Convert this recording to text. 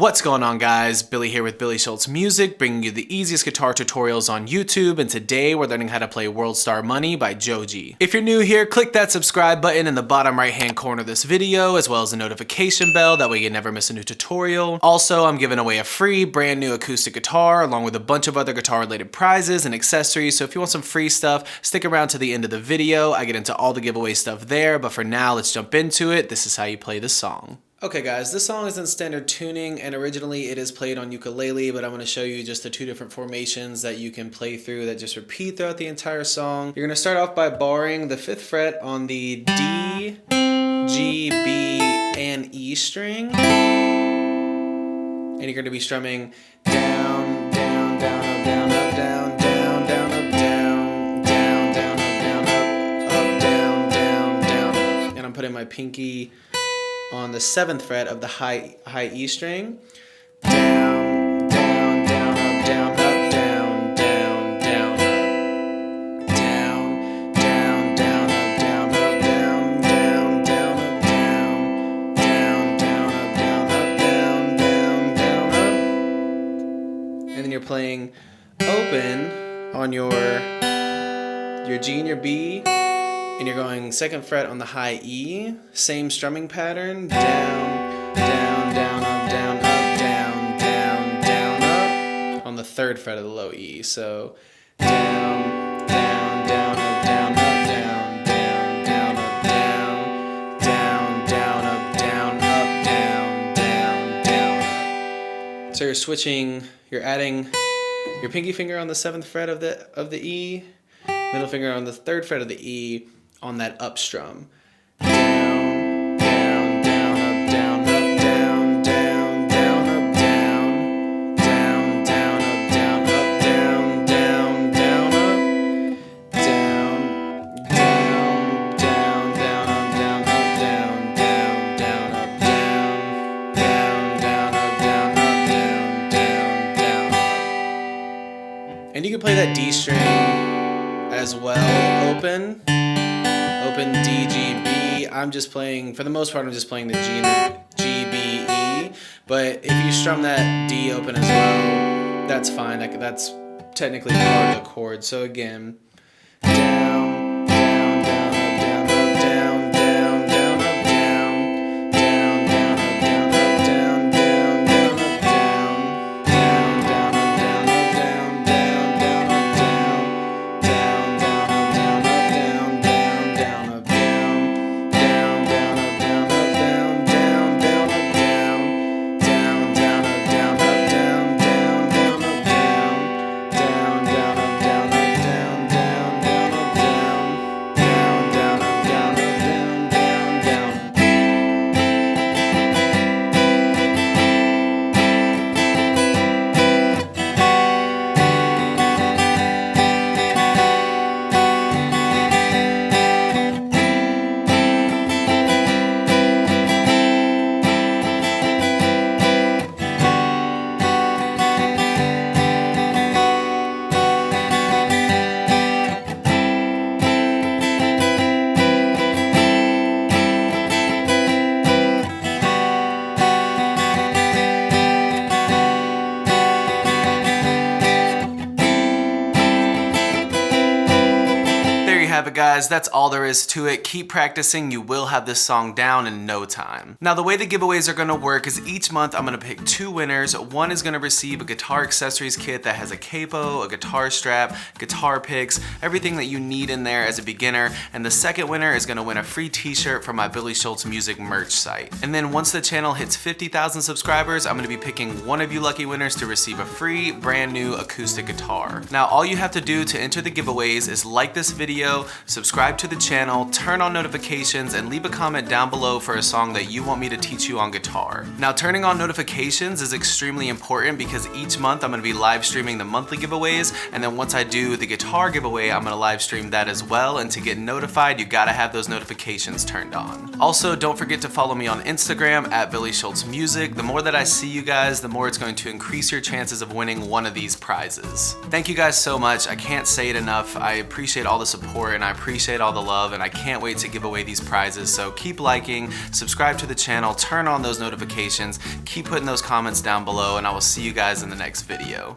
What's going on, guys? Billy here with Billy Schultz Music, bringing you the easiest guitar tutorials on YouTube, and today we're learning how to play World Star Money by Joji. If you're new here, click that subscribe button in the bottom right hand corner of this video, as well as the notification bell, that way you never miss a new tutorial. Also, I'm giving away a free brand new acoustic guitar, along with a bunch of other guitar related prizes and accessories, so if you want some free stuff, stick around to the end of the video. I get into all the giveaway stuff there, but for now, let's jump into it. This is how you play this song. Okay guys, this song is in standard tuning, and originally it is played on ukulele, but I'm going to show you just the two different formations that you can play through that just repeat throughout the entire song. You're going to start off by barring the 5th fret on the D, G, B, and E string, and you're going to be strumming down, down, down, up, down, up, down, down, down, up, down, down, down, up, down, up, down, down, down, and I'm putting my pinky on the 7th fret of the high E string. Down, down, down, up, down, up, down, down, down, up. Down, down, down, up, down, up, down, down, down, up, down, down, down, up, down, up, down, down, down, up. And then you're playing open on your G and your B. And you're going 2nd fret on the high E, same strumming pattern, down, down, down, up, down, down, down, up, on the 3rd fret of the low E. So down, down, down, up, down, down, down, up, down, down, down, up, down, down, down, up. So you're switching, you're adding your pinky finger on the 7th fret of the E, middle finger on the 3rd fret of the E, on that up strum. Down, down, down, up, down, up, down, down, down, up, down, down, down, up, down, up, down, down, down, up, down, down, down, down, up, down, up, down, down, down, up, down, down, down, up, down, up, down, down, down. And you can play that D string as well, open D, G, B. I'm just playing, for the most part, I'm just playing the G and the G, B, E. But if you strum that D open as well, that's fine. That's technically part of the chord. So again, down, down, down, up, down, up, down, down, down, up, down, down, down, up, down, up, down, down, down, up, down, down, down, up, down, up, down, down, down, up, down, down, down, up, down, up, down, down, down, up, down, down, down, up, down, up, down, down, down, up, down, down, down, up, down, up, down, down, down, up, down, down, down, up, down, up, down, down, down, up, down, down, down, up, down, up, down, down, down. Have it, guys. That's all there is to it. Keep practicing. You will have this song down in no time. Now, the way the giveaways are going to work is each month I'm going to pick 2 winners. One is going to receive a guitar accessories kit that has a capo, a guitar strap, guitar picks, everything that you need in there as a beginner. And the second winner is going to win a free t-shirt from my Billy Schultz Music merch site. And then once the channel hits 50,000 subscribers, I'm going to be picking one of you lucky winners to receive a free brand new acoustic guitar. Now, all you have to do to enter the giveaways is like this video, subscribe to the channel, turn on notifications, and leave a comment down below for a song that you want me to teach you on guitar. Now, turning on notifications is extremely important because each month I'm going to be live streaming the monthly giveaways, and then once I do the guitar giveaway, I'm going to live stream that as well, and to get notified, you gotta have those notifications turned on. Also, don't forget to follow me on Instagram at billyshultzmusic. The more that I see you guys, the more it's going to increase your chances of winning one of these prizes. Thank you guys so much. I can't say it enough. I appreciate all the support, and I appreciate all the love, and I can't wait to give away these prizes. So keep liking, subscribe to the channel, turn on those notifications, keep putting those comments down below, and I will see you guys in the next video.